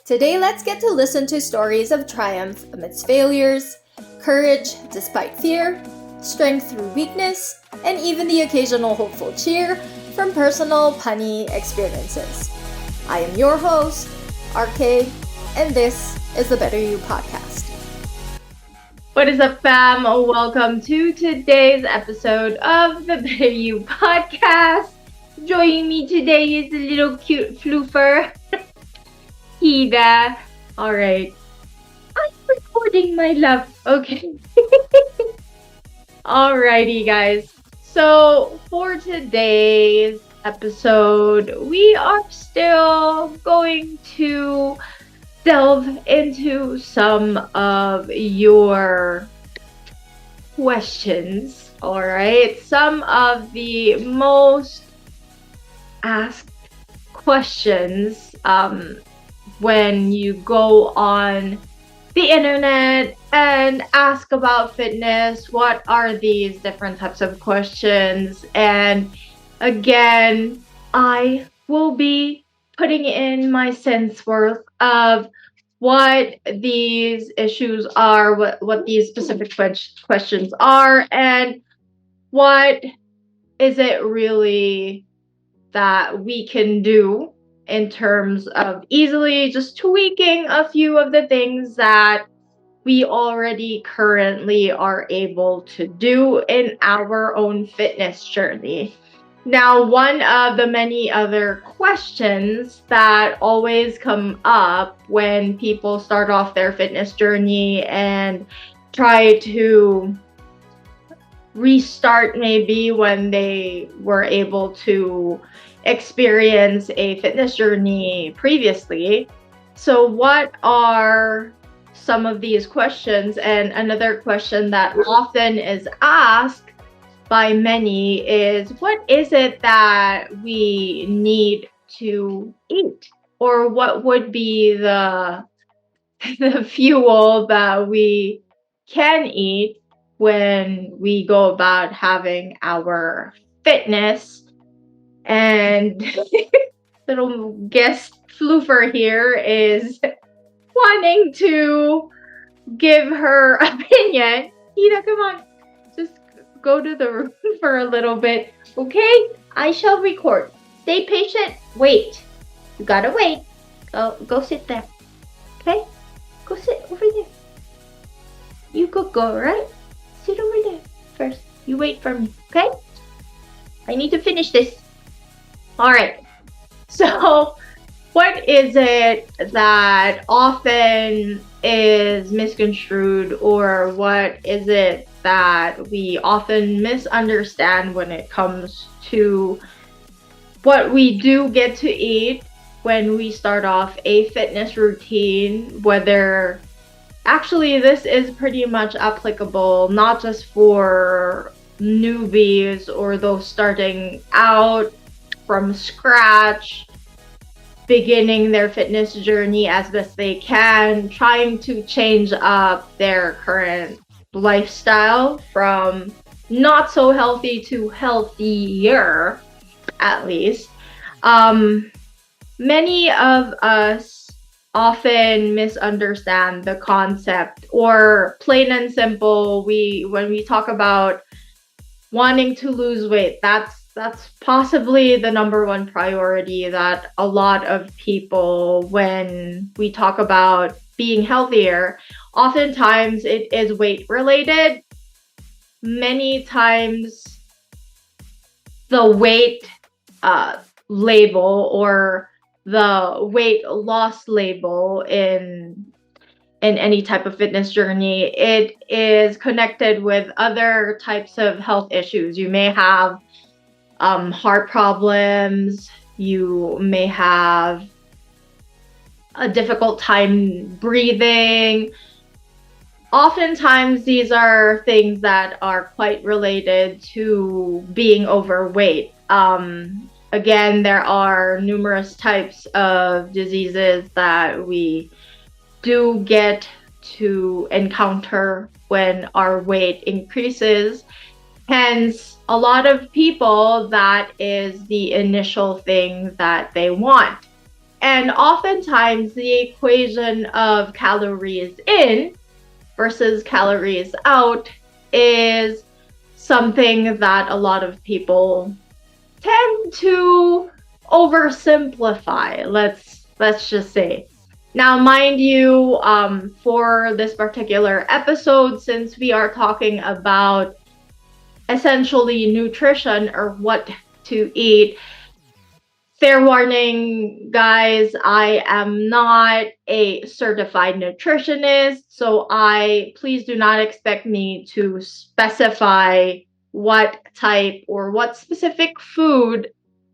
Today, let's get to listen to stories of triumph amidst failures, courage despite fear, strength through weakness, and even the occasional hopeful cheer from personal punny experiences. I am your host, RKaye, and this is the BetterU podcast. What is up, fam? Welcome to today's episode of the BetterU podcast. Joining me today is a little cute floofer, Hida. Alright. I'm recording, my love. Okay. Alrighty, guys. So, for today's episode, we are still going to delve into some of your questions. Alright. Some of the most asked questions when you go on the internet and ask about fitness. What are these different types of questions? And again, I will be putting in my sense worth of what these issues are, what these specific questions are, and what is it really that we can do in terms of easily just tweaking a few of the things that we already currently are able to do in our own fitness journey. Now, one of the many other questions that always come up when people start off their fitness journey and try to restart maybe when they were able to experience a fitness journey previously. So what are some of these questions? And another question that often is asked by many is, what is it that we need to eat? Or what would be the fuel that we can eat when we go about having our fitness? And little guest floofer here is wanting to give her opinion. Ida, come on. Just go to the room for a little bit. Okay? I shall record. Stay patient. Wait. You gotta wait. Go sit there. Okay? Go sit over there. You go, right? Sit over there first. You wait for me. Okay? I need to finish this. Alright, so what is it that often is misconstrued, or what is it that we often misunderstand when it comes to what we do get to eat when we start off a fitness routine? Whether actually this is pretty much applicable not just for newbies or those starting out from scratch, beginning their fitness journey as best they can, trying to change up their current lifestyle from not so healthy to healthier, at least. Many of us often misunderstand the concept, or plain and simple, when we talk about wanting to lose weight, that's possibly the number one priority that a lot of people, when we talk about being healthier, oftentimes it is weight related. Many times the weight label or the weight loss label in any type of fitness journey, it is connected with other types of health issues. You may have heart problems, you may have a difficult time breathing. Oftentimes these are things that are quite related to being overweight. Again, there are numerous types of diseases that we do get to encounter when our weight increases. Hence, a lot of people, that is the initial thing that they want. And oftentimes the equation of calories in versus calories out is something that a lot of people tend to oversimplify. Let's just say. Now, mind you, for this particular episode, since we are talking about essentially nutrition or what to eat, fair warning, guys, I am not a certified nutritionist, so please do not expect me to specify what type or what specific food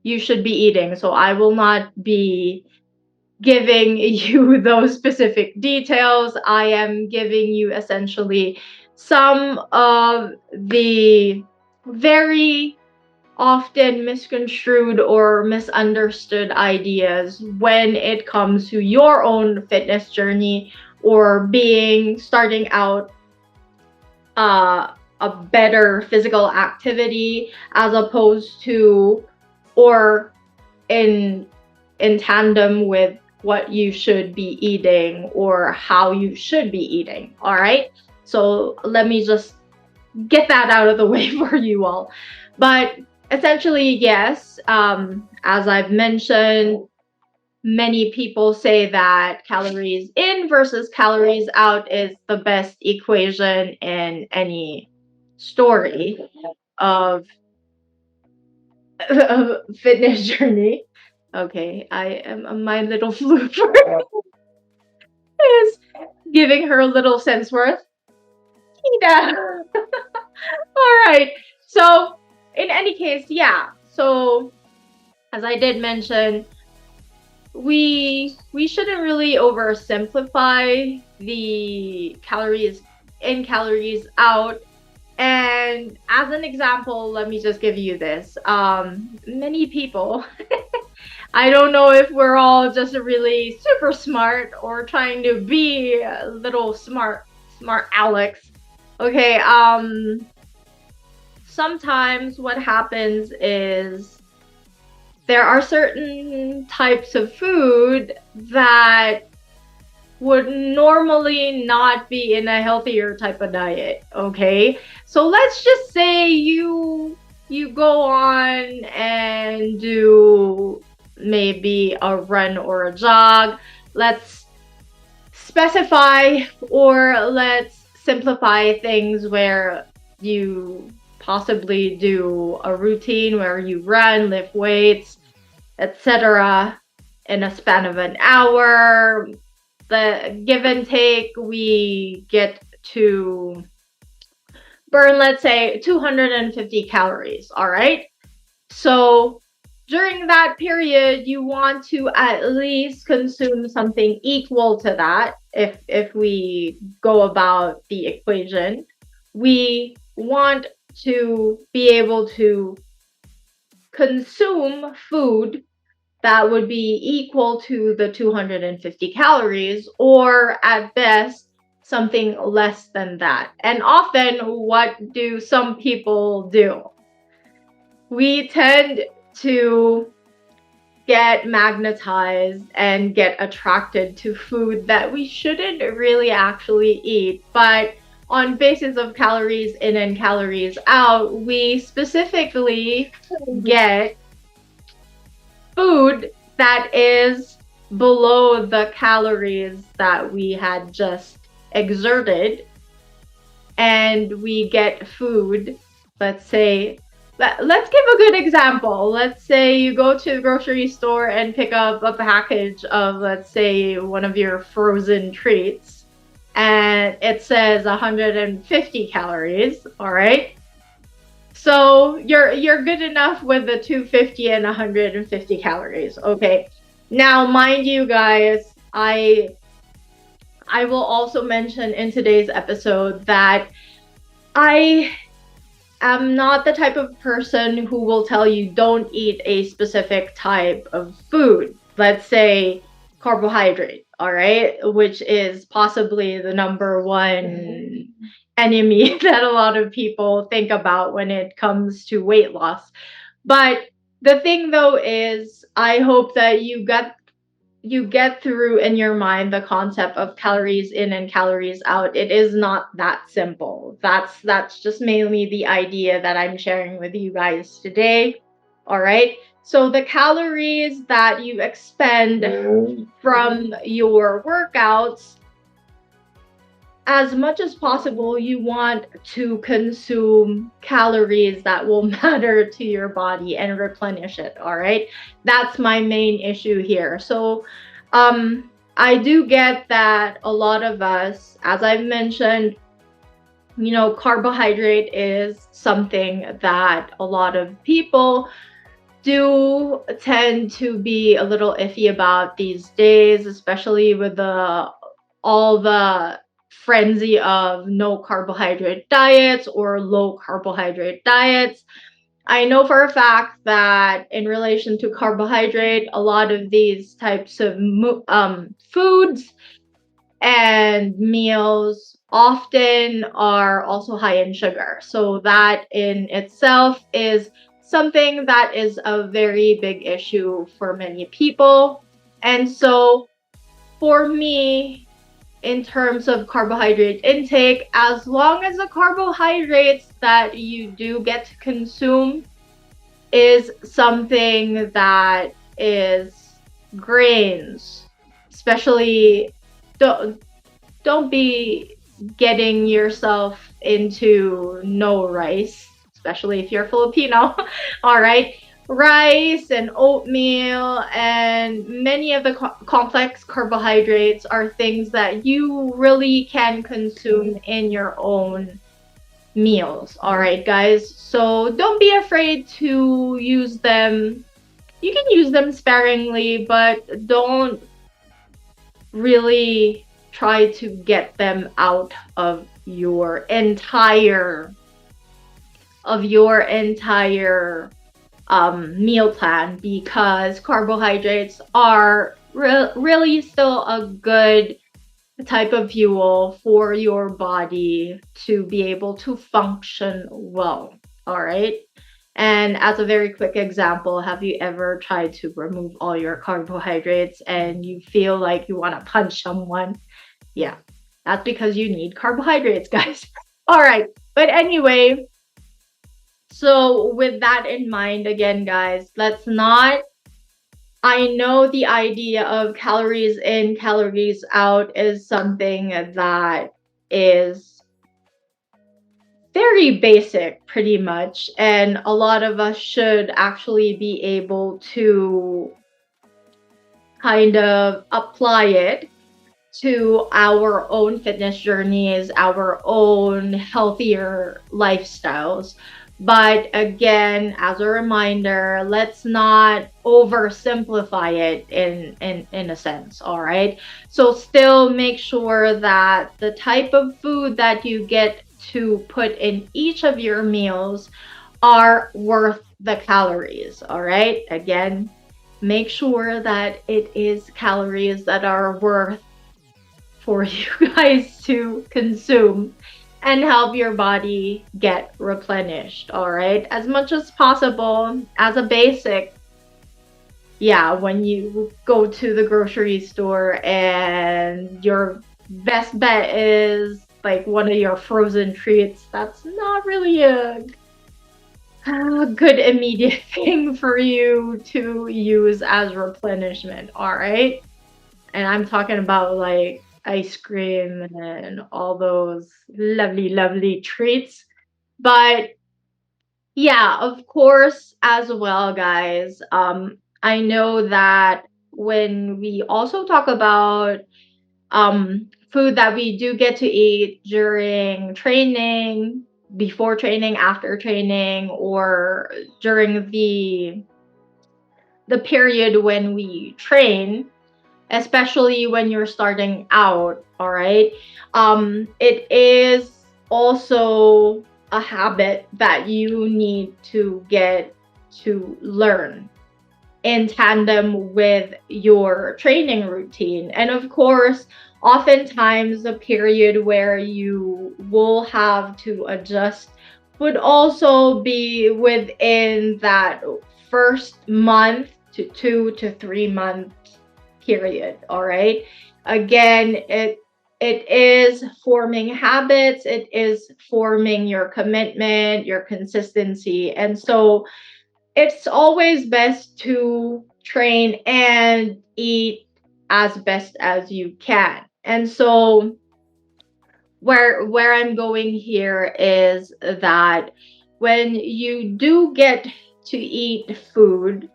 you should be eating. So I will not be giving you those specific details. I am giving you essentially some of the very often misconstrued or misunderstood ideas when it comes to your own fitness journey or starting out a better physical activity, as opposed to or in tandem with what you should be eating or how you should be eating. All right, so let me just get that out of the way for you all. But essentially, yes, as I've mentioned, many people say that calories in versus calories out is the best equation in any story of fitness journey. Okay, my little flooper is giving her a little sense worth. Tina. All right. So in any case, yeah. So as I did mention, we shouldn't really oversimplify the calories in, calories out. And as an example, let me just give you this. Many people, I don't know if we're all just really super smart or trying to be a little smart Alex. Okay, sometimes what happens is there are certain types of food that would normally not be in a healthier type of diet. Okay, so let's just say you go on and do maybe a run or a jog. Let's specify, or let's simplify things where you possibly do a routine where you run, lift weights, etc. in a span of an hour. The give and take, we get to burn, let's say, 250 calories. All right. So during that period, you want to at least consume something equal to that. If we go about the equation, we want to be able to consume food that would be equal to the 250 calories, or at best, something less than that. And often, what do some people do? We tend to get magnetized and get attracted to food that we shouldn't really actually eat. But on basis of calories in and calories out, we specifically get food that is below the calories that we had just exerted, and we get food, let's say, let's give a good example. Let's say you go to the grocery store and pick up a package of, let's say, one of your frozen treats, and it says 150 calories, all right? So you're good enough with the 250 and 150 calories. Okay. Now, mind you, guys, I will also mention in today's episode that I am not the type of person who will tell you don't eat a specific type of food. Let's say carbohydrate, all right, which is possibly the number one enemy that a lot of people think about when it comes to weight loss. But the thing though is, I hope that you you get through in your mind the concept of calories in and calories out, it is not that simple. That's just mainly the idea that I'm sharing with you guys today. All right. So the calories that you expend from your workouts, as much as possible, you want to consume calories that will matter to your body and replenish it. All right. That's my main issue here. So, I do get that a lot of us, as I've mentioned, carbohydrate is something that a lot of people do tend to be a little iffy about these days, especially with all the frenzy of no carbohydrate diets or low carbohydrate diets. I know for a fact that in relation to carbohydrate, a lot of these types of foods and meals often are also high in sugar. So that in itself is something that is a very big issue for many people. And so for me, in terms of carbohydrate intake, as long as the carbohydrates that you do get to consume is something that is grains, especially don't be getting yourself into no rice, especially if you're Filipino. All right. Rice and oatmeal and many of the complex carbohydrates are things that you really can consume in your own meals. All right, guys. So don't be afraid to use them. You can use them sparingly, but don't really try to get them out of your entire meal plan, because carbohydrates are really still a good type of fuel for your body to be able to function well. All right. And as a very quick example, have you ever tried to remove all your carbohydrates and you feel like you want to punch someone? Yeah, that's because you need carbohydrates, guys. All right. But anyway, so with that in mind, again, guys, I know the idea of calories in, calories out is something that is very basic, pretty much. And a lot of us should actually be able to kind of apply it to our own fitness journeys, our own healthier lifestyles. But again, as a reminder, let's not oversimplify it in a sense, all right? So still make sure that the type of food that you get to put in each of your meals are worth the calories, all right? Again, make sure that it is calories that are worth for you guys to consume and help your body get replenished, all right? As much as possible, as a basic, yeah, when you go to the grocery store and your best bet is like one of your frozen treats, that's not really a good immediate thing for you to use as replenishment, all right? And I'm talking about like ice cream and all those lovely treats. But yeah, of course, as well, guys, I know that when we also talk about food that we do get to eat during training, before training, after training, or during the period when we train, especially when you're starting out, all right? It is also a habit that you need to get to learn in tandem with your training routine. And of course, oftentimes the period where you will have to adjust would also be within that first month to 2 to 3 months period. All right. Again, it is forming habits, it is forming your commitment, your consistency. And so it's always best to train and eat as best as you can. And so where I'm going here is that when you do get to eat food,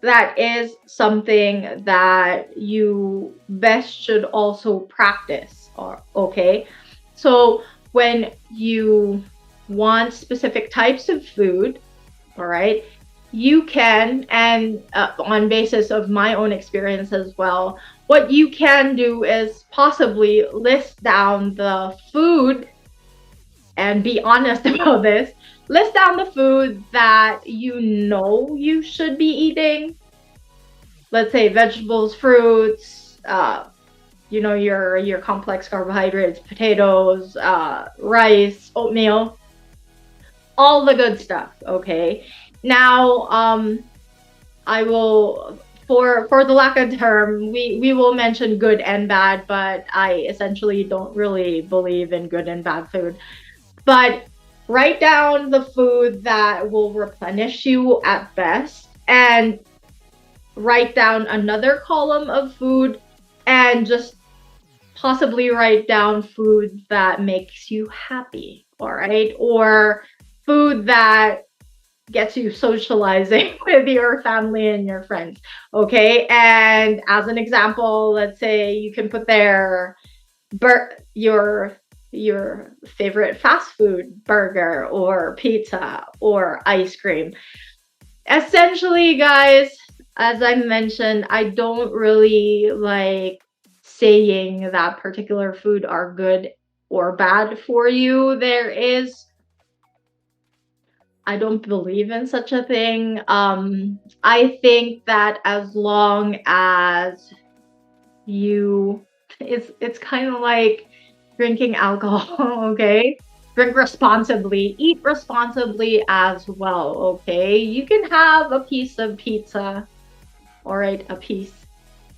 that is something that you best should also practice. Or okay, so when you want specific types of food, all right, you can, and on basis of my own experience as well, what you can do is possibly list down the food and be honest about this. List down the food that you should be eating. Let's say vegetables, fruits, your complex carbohydrates, potatoes, rice, oatmeal, all the good stuff. Okay. Now, I will, for the lack of term, we will mention good and bad, but I essentially don't really believe in good and bad food. But write down the food that will replenish you at best, and write down another column of food, and just possibly write down food that makes you happy, all right? Or food that gets you socializing with your family and your friends, okay? And as an example, let's say you can put there your favorite fast food burger or pizza or ice cream. Essentially, guys, as I mentioned, I don't really like saying that particular food are good or bad for you. I don't believe in such a thing. I think that as long as it's kind of like drinking alcohol, okay? Drink responsibly, eat responsibly as well, okay? You can have a piece of pizza, all right? A piece,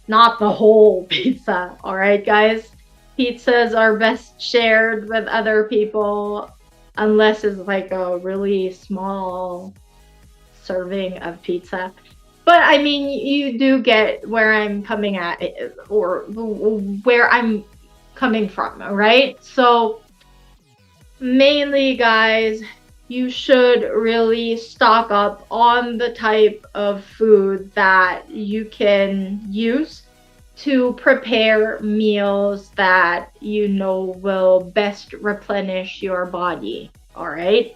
not the whole pizza, all right, guys? Pizzas are best shared with other people unless it's like a really small serving of pizza. But I mean, you do get where I'm coming at, or where I'm coming from, right? So mainly, guys, you should really stock up on the type of food that you can use to prepare meals that will best replenish your body. All right.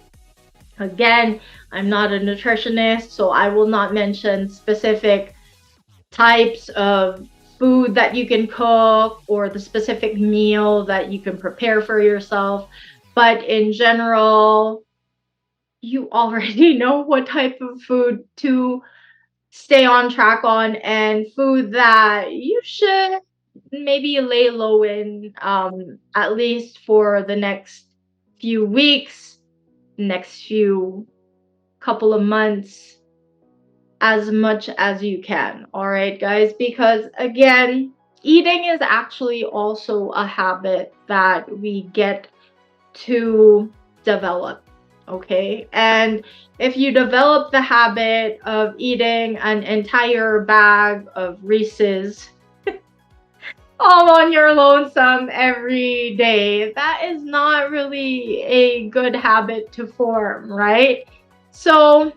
Again, I'm not a nutritionist, so I will not mention specific types of food that you can cook or the specific meal that you can prepare for yourself. But in general, you already know what type of food to stay on track on, and food that you should maybe lay low in, at least for the next few weeks, next few couple of months, as much as you can. All right, guys, because again, eating is actually also a habit that we get to develop. Okay, and if you develop the habit of eating an entire bag of Reese's all on your lonesome every day, that is not really a good habit to form, right? So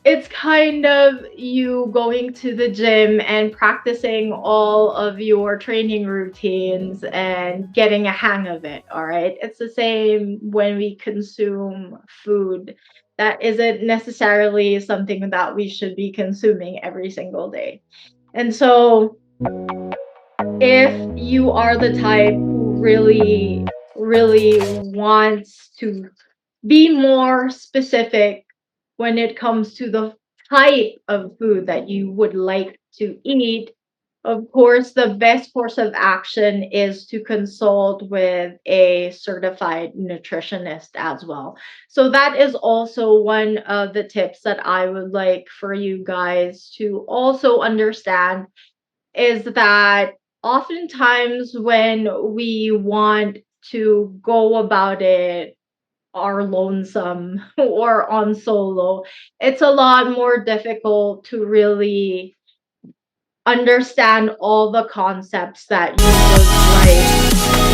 it's kind of you going to the gym and practicing all of your training routines and getting a hang of it, all right? It's the same when we consume food. That isn't necessarily something that we should be consuming every single day. And so if you are the type who really, really wants to be more specific when it comes to the type of food that you would like to eat, Of course, the best course of action is to consult with a certified nutritionist as well. So that is also one of the tips that I would like for you guys to also understand, is that oftentimes when we want to go about it are lonesome or on solo, it's a lot more difficult to really understand all the concepts that you would like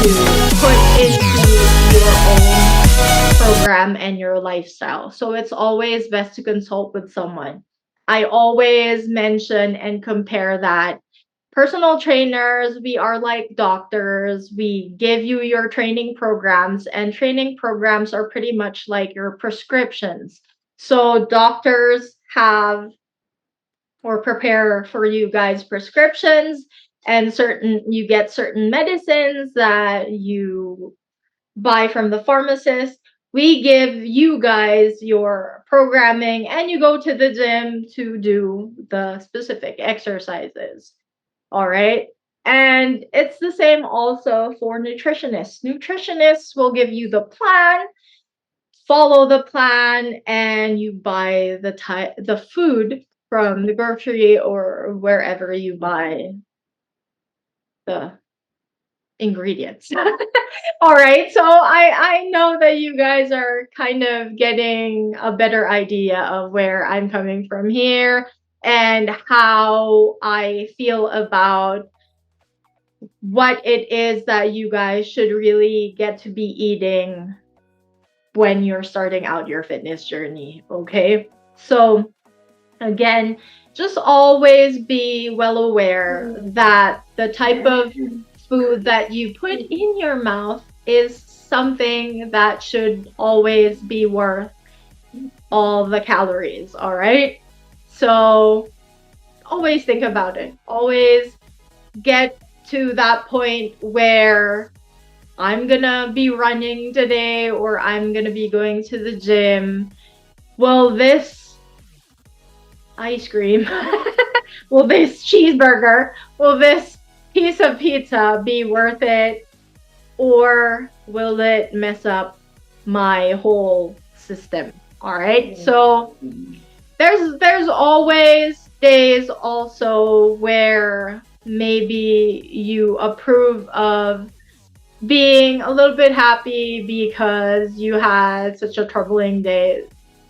to put into your own program and your lifestyle. So it's always best to consult with someone. I always mention and compare that personal trainers, we are like doctors. We give you your training programs, and training programs are pretty much like your prescriptions. So doctors have or prepare for you guys prescriptions, and you get certain medicines that you buy from the pharmacist. We give you guys your programming, and you go to the gym to do the specific exercises. All right. And it's the same also for nutritionists. Nutritionists will give you the plan, follow the plan, and you buy the food from the grocery or wherever you buy the ingredients. All right. So I know that you guys are kind of getting a better idea of where I'm coming from here and how I feel about what it is that you guys should really get to be eating when you're starting out your fitness journey. Okay. So again, just always be well aware that the type of food that you put in your mouth is something that should always be worth all the calories. All right. So always think about it. Always get to that point where I'm gonna be running today or I'm gonna be going to the gym. Will this ice cream, will this cheeseburger, will this piece of pizza be worth it? Or will it mess up my whole system? All right. So there's always days also where maybe you approve of being a little bit happy because you had such a troubling day.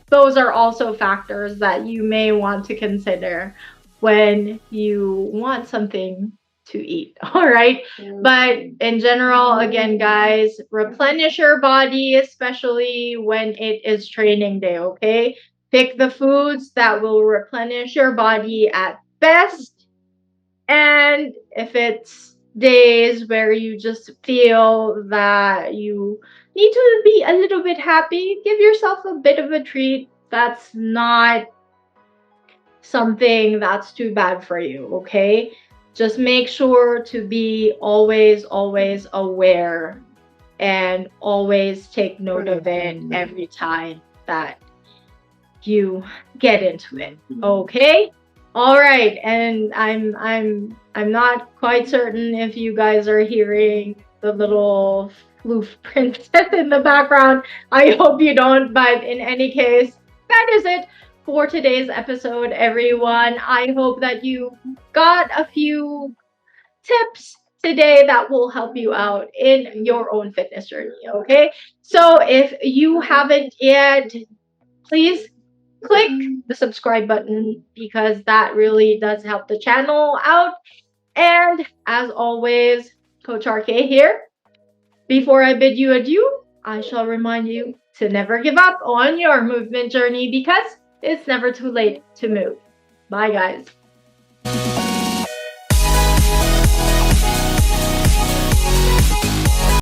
Those are also factors that you may want to consider when you want something to eat. All right. But in general, again, guys, replenish your body, especially when it is training day. Okay. Pick the foods that will replenish your body at best. And if it's days where you just feel that you need to be a little bit happy, give yourself a bit of a treat. That's not something that's too bad for you, okay? Just make sure to be always aware and always take note of it every time that you get into it, okay? All right, and I'm not quite certain if you guys are hearing the little floof princess in the background. I hope you don't, but in any case, that is it for today's episode, everyone. I hope that you got a few tips today that will help you out in your own fitness journey, okay? So if you haven't yet, please click the subscribe button because that really does help the channel out. And as always, Coach RKaye here. Before I bid you adieu, I shall remind you to never give up on your movement journey because it's never too late to move. Bye, guys.